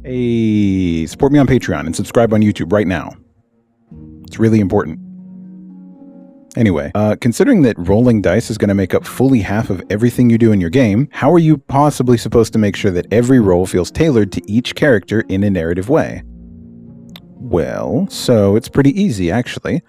Hey, support me on Patreon and subscribe on YouTube right now. It's really important. Anyway, considering that rolling dice is going to make up fully half of everything you do in your game, how are you possibly supposed to make sure that every roll feels tailored to each character in a narrative way? Well, so it's pretty easy, actually.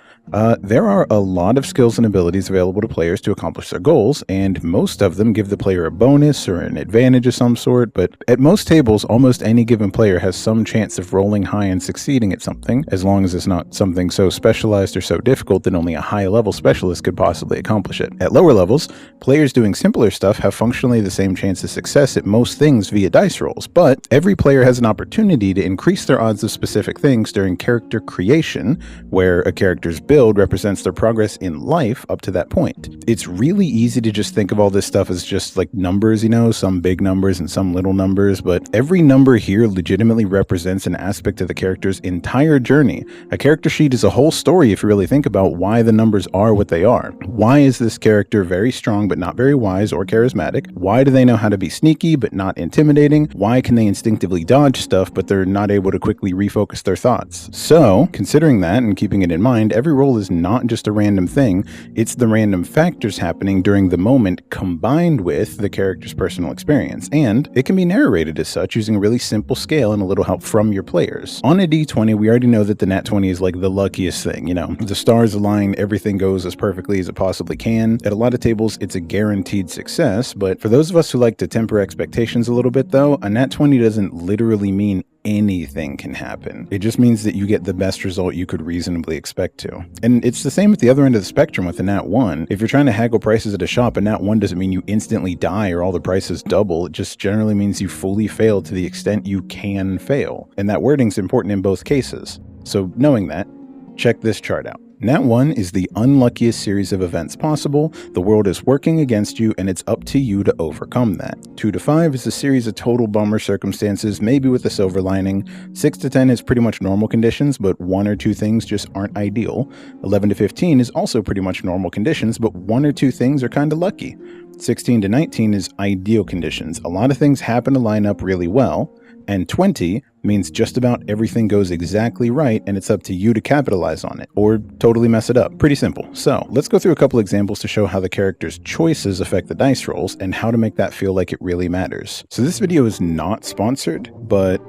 There are a lot of skills and abilities available to players to accomplish their goals, and most of them give the player a bonus or an advantage of some sort, but at most tables, almost any given player has some chance of rolling high and succeeding at something, as long as it's not something so specialized or so difficult that only a high-level specialist could possibly accomplish it. At lower levels, players doing simpler stuff have functionally the same chance of success at most things via dice rolls, but every player has an opportunity to increase their odds of specific things during character creation, where a character's build represents their progress in life up to that point. It's really easy to just think of all this stuff as just like numbers, you know, some big numbers and some little numbers, but every number here legitimately represents an aspect of the character's entire journey. A character sheet is a whole story if you really think about why the numbers are what they are. Why is this character very strong but not very wise or charismatic? Why do they know how to be sneaky but not intimidating? Why can they instinctively dodge stuff but they're not able to quickly refocus their thoughts? So, considering that and keeping it in mind, every roll is not just a random thing, it's the random factors happening during the moment combined with the character's personal experience, and it can be narrated as such using a really simple scale and a little help from your players. On a d20, we already know that the nat 20 is like the luckiest thing, you know, the stars align, everything goes as perfectly as it possibly can. At a lot of tables, it's a guaranteed success, but for those of us who like to temper expectations a little bit though, a nat 20 doesn't literally mean anything can happen. It just means that you get the best result you could reasonably expect to. And it's the same at the other end of the spectrum with a nat 1. If you're trying to haggle prices at a shop, a nat 1 doesn't mean you instantly die or all the prices double. It just generally means you fully fail to the extent you can fail. And that wording's important in both cases. So knowing that, check this chart out. Nat 1 is the unluckiest series of events possible. The world is working against you, and it's up to you to overcome that. 2 to 5 is a series of total bummer circumstances, maybe with a silver lining. 6 to 10 is pretty much normal conditions, but 1 or 2 things just aren't ideal. 11 to 15 is also pretty much normal conditions, but 1 or 2 things are kind of lucky. 16 to 19 is ideal conditions. A lot of things happen to line up really well. And 20 means just about everything goes exactly right and it's up to you to capitalize on it, or totally mess it up. Pretty simple. So let's go through a couple examples to show how the character's choices affect the dice rolls and how to make that feel like it really matters. So this video is not sponsored, but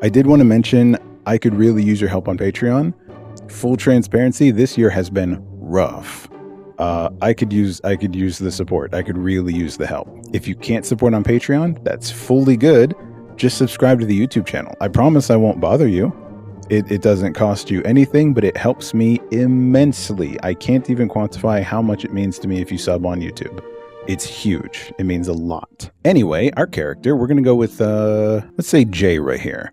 I did want to mention I could really use your help on Patreon. Full transparency, this year has been rough. I could use the support. I could really use the help. If you can't support on Patreon, that's fully good. Just subscribe to the YouTube channel. I promise I won't bother you. It doesn't cost you anything, but it helps me immensely. I can't even quantify how much it means to me if you sub on YouTube. It's huge. It means a lot. Anyway, our character, we're going to go with, let's say Jay right here.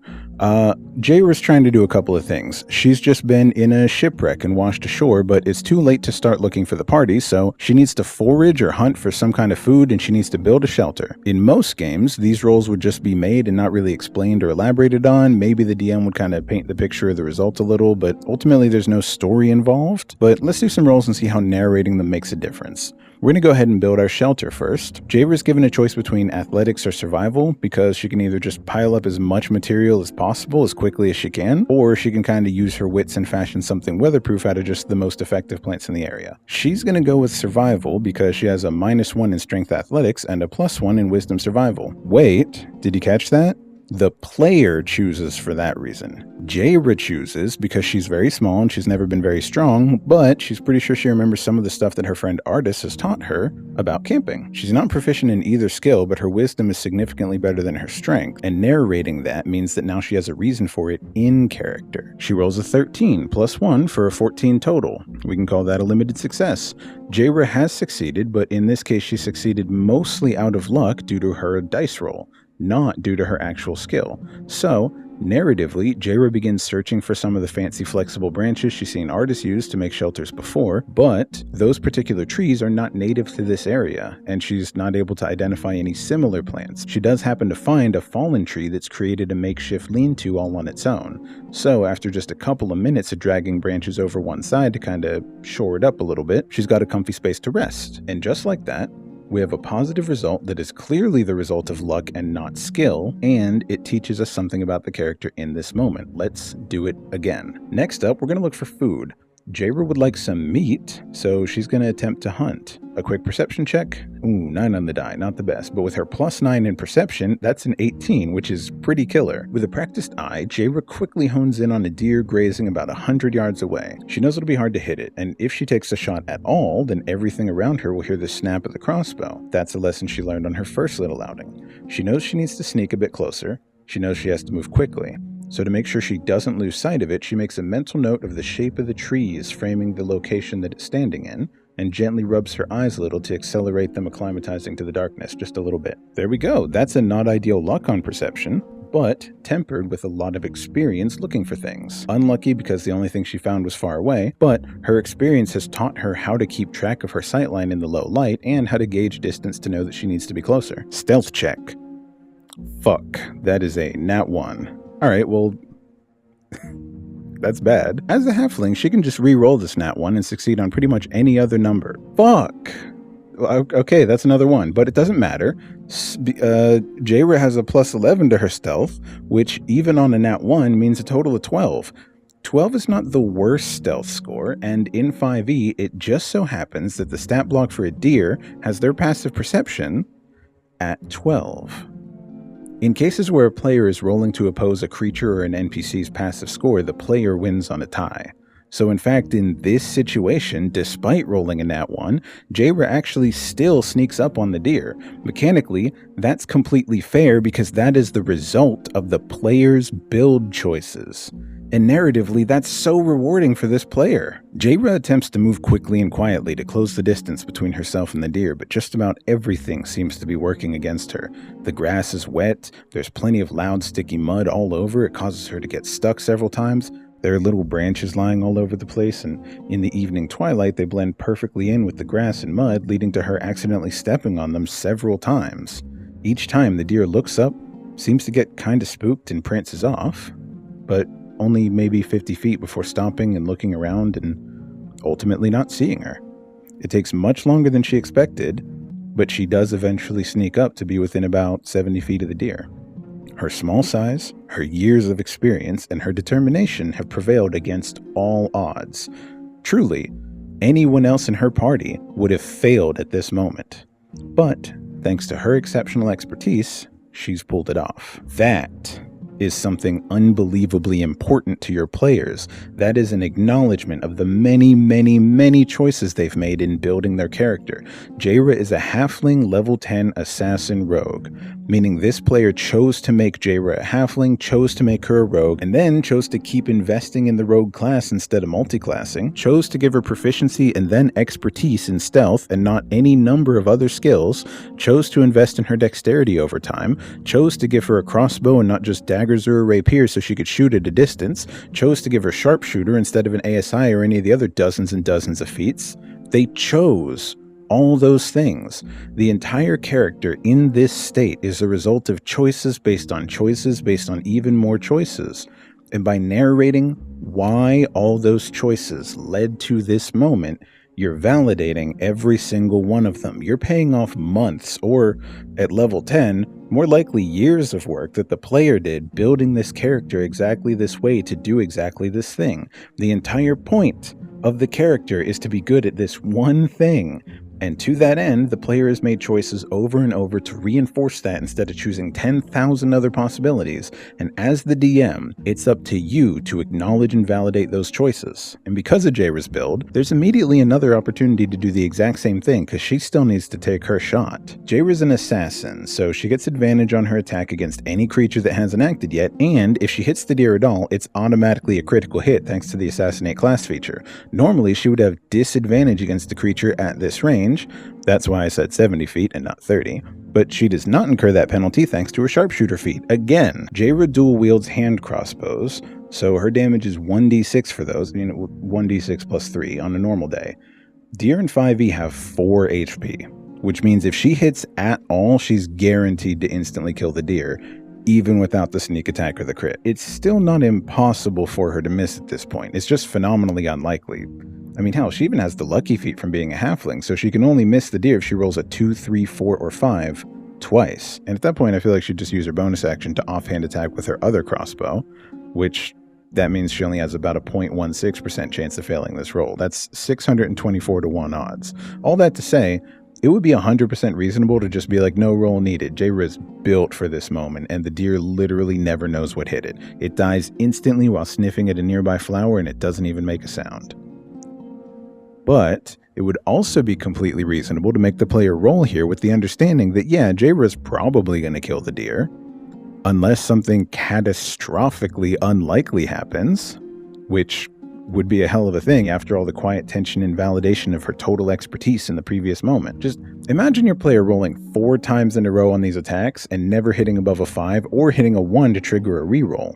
Jayra's trying to do a couple of things. She's just been in a shipwreck and washed ashore, but it's too late to start looking for the party, so she needs to forage or hunt for some kind of food, and she needs to build a shelter. In most games, these roles would just be made and not really explained or elaborated on. Maybe the DM would kind of paint the picture of the result a little, but ultimately there's no story involved. But let's do some rolls and see how narrating them makes a difference. We're going to go ahead and build our shelter first. Jayra's given a choice between athletics or survival because she can either just pile up as much material as possible as quickly as she can, or she can kind of use her wits and fashion something weatherproof out of just the most effective plants in the area. She's going to go with survival because she has a -1 in strength athletics and a +1 in wisdom survival. Wait, did you catch that? The player chooses for that reason. Jayra chooses because she's very small and she's never been very strong, but she's pretty sure she remembers some of the stuff that her friend Artis has taught her about camping. She's not proficient in either skill, but her wisdom is significantly better than her strength, and narrating that means that now she has a reason for it in character. She rolls a 13 +1 for a 14 total. We can call that a limited success. Jayra has succeeded, but in this case she succeeded mostly out of luck due to her dice roll, not due to her actual skill. So, narratively, Jayra begins searching for some of the fancy flexible branches she's seen artists use to make shelters before, but those particular trees are not native to this area, and she's not able to identify any similar plants. She does happen to find a fallen tree that's created a makeshift lean-to all on its own. So, after just a couple of minutes of dragging branches over one side to kind of shore it up a little bit, she's got a comfy space to rest. And just like that, We have a positive result that is clearly the result of luck and not skill, and it teaches us something about the character in this moment. Let's do it again. Next up, we're going to look for food. Jayra would like some meat, so she's going to attempt to hunt. A quick perception check. Ooh, 9 on the die, not the best. But with her +9 in perception, that's an 18, which is pretty killer. With a practiced eye, Jayra quickly hones in on a deer grazing about 100 yards away. She knows it'll be hard to hit it, and if she takes a shot at all, then everything around her will hear the snap of the crossbow. That's a lesson she learned on her first little outing. She knows she needs to sneak a bit closer. She knows she has to move quickly. So to make sure she doesn't lose sight of it, she makes a mental note of the shape of the trees framing the location that it's standing in, and gently rubs her eyes a little to accelerate them acclimatizing to the darkness just a little bit. There we go. That's a not ideal luck on perception, but tempered with a lot of experience looking for things. Unlucky because the only thing she found was far away, but her experience has taught her how to keep track of her sightline in the low light and how to gauge distance to know that she needs to be closer. Stealth check. Fuck. That is a nat 1. Alright, well, that's bad. As a halfling, she can just re-roll this nat 1 and succeed on pretty much any other number. Fuck! Okay, that's another 1, but it doesn't matter. Jayra has a +11 to her stealth, which even on a nat 1 means a total of 12. 12 is not the worst stealth score, and in 5e, it just so happens that the stat block for a deer has their passive perception at 12. In cases where a player is rolling to oppose a creature or an NPC's passive score, the player wins on a tie. So in fact, in this situation, despite rolling a nat 1, Jayra actually still sneaks up on the deer. Mechanically, that's completely fair because that is the result of the player's build choices. And narratively, that's so rewarding for this player. Jayra attempts to move quickly and quietly to close the distance between herself and the deer, but just about everything seems to be working against her. The grass is wet, there's plenty of loud, sticky mud all over, it causes her to get stuck several times. There are little branches lying all over the place, and in the evening twilight, they blend perfectly in with the grass and mud, leading to her accidentally stepping on them several times. Each time, the deer looks up, seems to get kinda spooked and prances off, but only maybe 50 feet before stopping and looking around and ultimately not seeing her. It takes much longer than she expected, but she does eventually sneak up to be within about 70 feet of the deer. Her small size, her years of experience, and her determination have prevailed against all odds. Truly, anyone else in her party would have failed at this moment. But, thanks to her exceptional expertise, she's pulled it off. That is something unbelievably important to your players. That is an acknowledgement of the many, many, many choices they've made in building their character. Jayra is a halfling level 10 assassin rogue, meaning this player chose to make Jayra a halfling, chose to make her a rogue, and then chose to keep investing in the rogue class instead of multiclassing, chose to give her proficiency and then expertise in stealth and not any number of other skills, chose to invest in her dexterity over time, chose to give her a crossbow and not just daggers or a rapier so she could shoot at a distance, chose to give her sharpshooter instead of an ASI or any of the other dozens and dozens of feats. They chose all those things. The entire character in this state is a result of choices based on even more choices. And by narrating why all those choices led to this moment, you're validating every single one of them. You're paying off months, or at level 10, more likely years of work that the player did building this character exactly this way to do exactly this thing. The entire point of the character is to be good at this one thing. And to that end, the player has made choices over and over to reinforce that instead of choosing 10,000 other possibilities. And as the DM, it's up to you to acknowledge and validate those choices. And because of Jayra's build, there's immediately another opportunity to do the exact same thing because she still needs to take her shot. Jayra's an assassin, so she gets advantage on her attack against any creature that hasn't acted yet, and if she hits the deer at all, it's automatically a critical hit thanks to the Assassinate class feature. Normally, she would have disadvantage against the creature at this range. That's why I said 70 feet and not 30. But she does not incur that penalty thanks to her sharpshooter feat. Again, Jayra dual wields hand crossbows, so her damage is 1d6 for those, 1d6 plus 3 on a normal day. Deer in 5e have 4 HP, which means if she hits at all, she's guaranteed to instantly kill the deer. even without the sneak attack or the crit. It's still not impossible for her to miss at this point. It's just phenomenally unlikely. I mean, hell, she even has the lucky feat from being a halfling, so she can only miss the deer if she rolls a 2, 3, 4, or 5 twice. And at that point, I feel like she'd just use her bonus action to offhand attack with her other crossbow, which that means she only has about a 0.16% chance of failing this roll. That's 624 to 1 odds. All that to say, it would be 100% reasonable to just be like, no roll needed. Jayra is built for this moment, and the deer literally never knows what hit it. It dies instantly while sniffing at a nearby flower, and it doesn't even make a sound. But it would also be completely reasonable to make the player roll here with the understanding that, yeah, Jayra is probably going to kill the deer, unless something catastrophically unlikely happens, which would be a hell of a thing after all the quiet tension and validation of her total expertise in the previous moment. Just imagine your player rolling 4 times in a row on these attacks and never hitting above a 5 or hitting a 1 to trigger a reroll.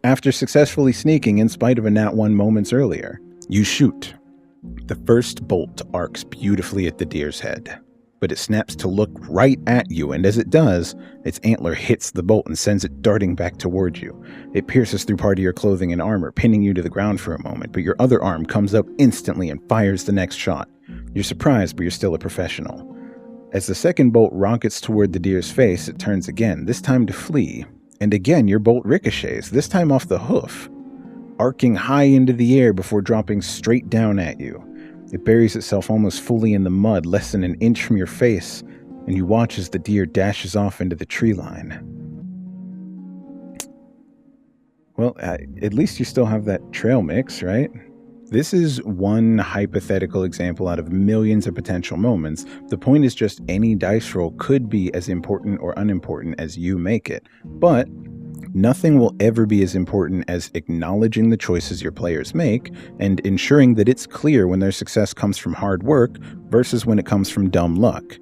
After successfully sneaking in spite of a nat 1 moments earlier, you shoot. The first bolt arcs beautifully at the deer's head, but it snaps to look right at you, and as it does, its antler hits the bolt and sends it darting back towards you. It pierces through part of your clothing and armor, pinning you to the ground for a moment, but your other arm comes up instantly and fires the next shot. You're surprised, but you're still a professional. As the second bolt rockets toward the deer's face, it turns again, this time to flee, and again your bolt ricochets, this time off the hoof, arcing high into the air before dropping straight down at you. It buries itself almost fully in the mud, less than an inch from your face, and you watch as the deer dashes off into the tree line. Well, at least you still have that trail mix, right? This is one hypothetical example out of millions of potential moments. The point is just any dice roll could be as important or unimportant as you make it, but nothing will ever be as important as acknowledging the choices your players make and ensuring that it's clear when their success comes from hard work versus when it comes from dumb luck.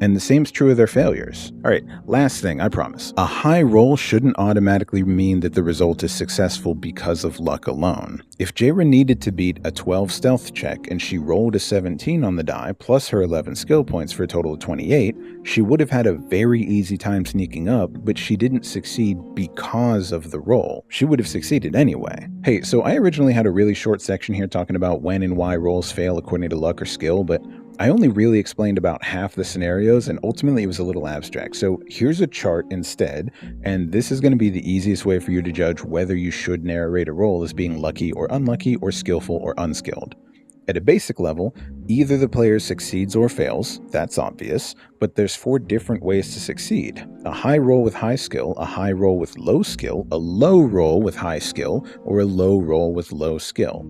And the same's true of their failures. Alright, last thing, I promise. A high roll shouldn't automatically mean that the result is successful because of luck alone. If Jayra needed to beat a 12 stealth check and she rolled a 17 on the die plus her 11 skill points for a total of 28, she would have had a very easy time sneaking up, but she didn't succeed because of the roll. She would have succeeded anyway. Hey, so I originally had a really short section here talking about when and why rolls fail according to luck or skill, but I only really explained about half the scenarios, and ultimately it was a little abstract. So here's a chart instead, and this is going to be the easiest way for you to judge whether you should narrate a roll as being lucky or unlucky or skillful or unskilled. At a basic level, either the player succeeds or fails, that's obvious, but there's 4 different ways to succeed. A high roll with high skill, a high roll with low skill, a low roll with high skill, or a low roll with low skill.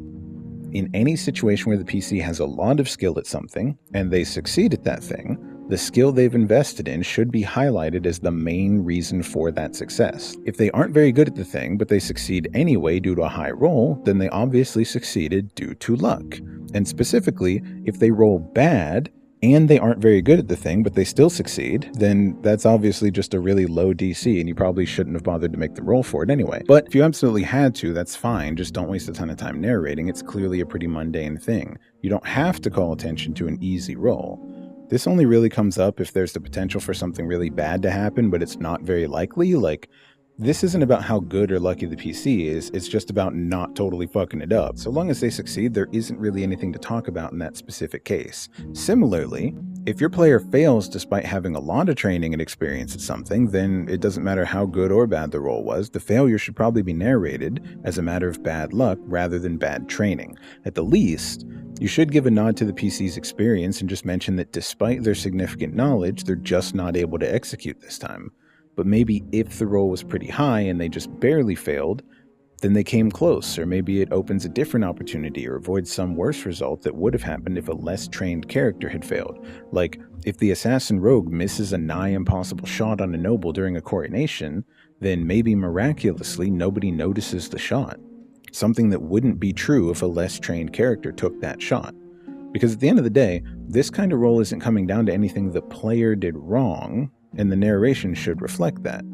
In any situation where the PC has a lot of skill at something, and they succeed at that thing, the skill they've invested in should be highlighted as the main reason for that success. If they aren't very good at the thing, but they succeed anyway due to a high roll, then they obviously succeeded due to luck. And specifically, if they roll bad, and they aren't very good at the thing, but they still succeed, then that's obviously just a really low DC, and you probably shouldn't have bothered to make the roll for it anyway. But if you absolutely had to, that's fine. Just don't waste a ton of time narrating. It's clearly a pretty mundane thing. You don't have to call attention to an easy roll. This only really comes up if there's the potential for something really bad to happen, but it's not very likely. Like, this isn't about how good or lucky the PC is, it's just about not totally fucking it up. So long as they succeed, there isn't really anything to talk about in that specific case. Similarly, if your player fails despite having a lot of training and experience at something, then it doesn't matter how good or bad the roll was, the failure should probably be narrated as a matter of bad luck rather than bad training. At the least, you should give a nod to the PC's experience and just mention that despite their significant knowledge, they're just not able to execute this time. But maybe if the roll was pretty high and they just barely failed, then they came close, or maybe it opens a different opportunity or avoids some worse result that would have happened if a less trained character had failed. Like, if the assassin rogue misses a nigh impossible shot on a noble during a coronation, then maybe miraculously nobody notices the shot. Something that wouldn't be true if a less trained character took that shot. Because at the end of the day, this kind of roll isn't coming down to anything the player did wrong, and the narration should reflect that.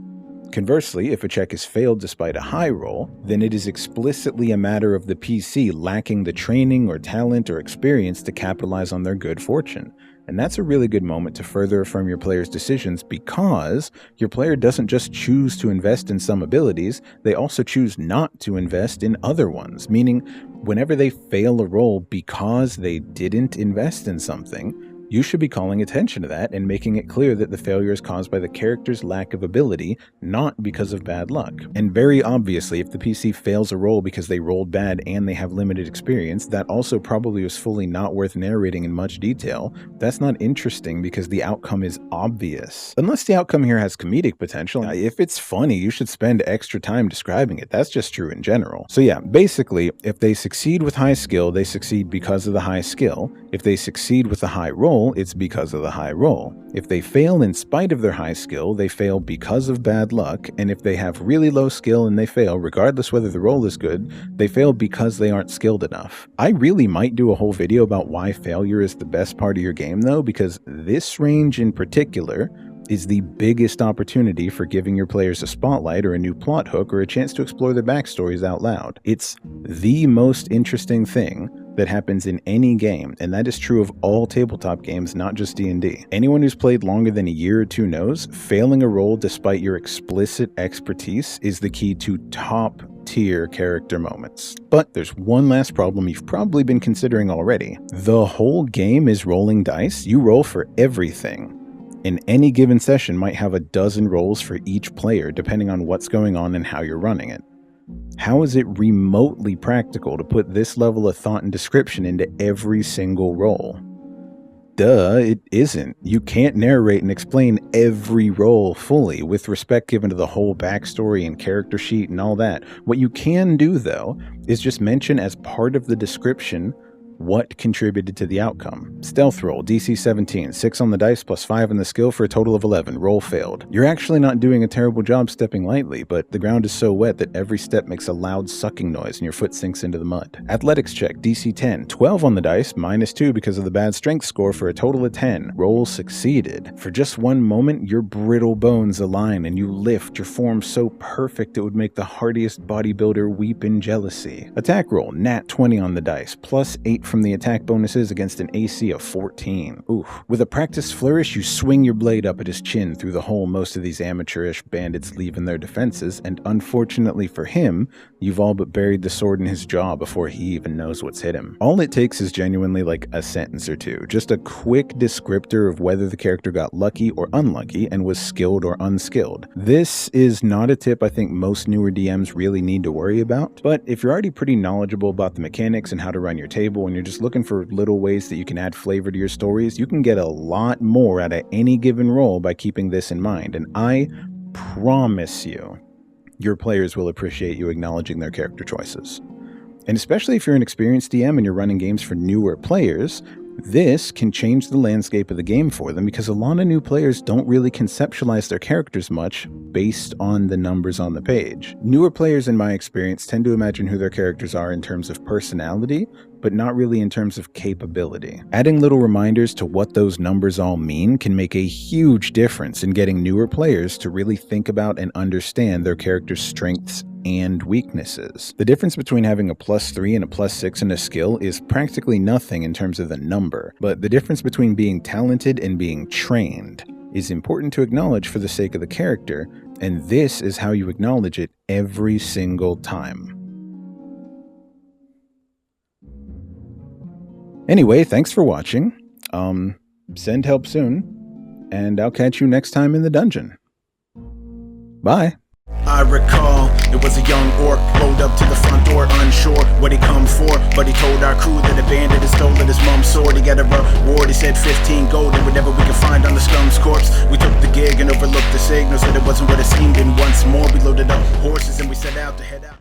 Conversely, if a check is failed despite a high roll, then it is explicitly a matter of the PC lacking the training or talent or experience to capitalize on their good fortune. And that's a really good moment to further affirm your player's decisions, because your player doesn't just choose to invest in some abilities, they also choose not to invest in other ones. Meaning, whenever they fail a roll because they didn't invest in something, you should be calling attention to that and making it clear that the failure is caused by the character's lack of ability, not because of bad luck. And very obviously, if the PC fails a roll because they rolled bad and they have limited experience, that also probably was fully not worth narrating in much detail. That's not interesting because the outcome is obvious. Unless the outcome here has comedic potential. If it's funny, you should spend extra time describing it. That's just true in general. So yeah, basically, if they succeed with high skill, they succeed because of the high skill. If they succeed with the high roll, it's because of the high roll. If they fail in spite of their high skill, they fail because of bad luck. And if they have really low skill and they fail, regardless whether the roll is good, they fail because they aren't skilled enough. I really might do a whole video about why failure is the best part of your game though, because this range in particular is the biggest opportunity for giving your players a spotlight or a new plot hook or a chance to explore their backstories out loud. It's the most interesting thing that happens in any game, and that is true of all tabletop games, not just D&D. Anyone who's played longer than a year or two knows, failing a roll despite your explicit expertise is the key to top-tier character moments. But there's one last problem you've probably been considering already. The whole game is rolling dice. You roll for everything. In any given session might have a dozen rolls for each player, depending on what's going on and how you're running it. How is it remotely practical to put this level of thought and description into every single roll? Duh, it isn't. You can't narrate and explain every roll fully, with respect given to the whole backstory and character sheet and all that. What you can do, though, is just mention as part of the description what contributed to the outcome. Stealth roll, DC 17, 6 on the dice plus 5 on the skill for a total of 11. Roll failed. You're actually not doing a terrible job stepping lightly, but the ground is so wet that every step makes a loud sucking noise and your foot sinks into the mud. Athletics check, DC 10, 12 on the dice, minus 2 because of the bad strength score for a total of 10. Roll succeeded. For just one moment, your brittle bones align and you lift, your form so perfect it would make the hardiest bodybuilder weep in jealousy. Attack roll, nat 20 on the dice, plus 8 from the attack bonuses against an AC of 14. Oof. With a practiced flourish, you swing your blade up at his chin through the hole most of these amateurish bandits leave in their defenses, and unfortunately for him, you've all but buried the sword in his jaw before he even knows what's hit him. All it takes is genuinely like a sentence or two, just a quick descriptor of whether the character got lucky or unlucky and was skilled or unskilled. This is not a tip I think most newer DMs really need to worry about, but if you're already pretty knowledgeable about the mechanics and how to run your table and you're just looking for little ways that you can add flavor to your stories, you can get a lot more out of any given role by keeping this in mind. And I promise you, your players will appreciate you acknowledging their character choices. And especially if you're an experienced DM and you're running games for newer players, this can change the landscape of the game for them, because a lot of new players don't really conceptualize their characters much based on the numbers on the page. Newer players, in my experience, tend to imagine who their characters are in terms of personality, but not really in terms of capability. Adding little reminders to what those numbers all mean can make a huge difference in getting newer players to really think about and understand their character's strengths and weaknesses. The difference between having a +3 and a +6 in a skill is practically nothing in terms of the number, but the difference between being talented and being trained is important to acknowledge for the sake of the character, and this is how you acknowledge it every single time. Anyway, thanks for watching. Send help soon, and I'll catch you next time in the dungeon. Bye. I recall it was a young orc rolled up to the front door, unsure what he come for, but he told our crew that a bandit had stolen his mom's sword. He got a reward, he said 15 gold and whatever we could find on the scum's corpse. We took the gig and overlooked the signals that it wasn't what it seemed, and once more we loaded up horses and we set out to head out.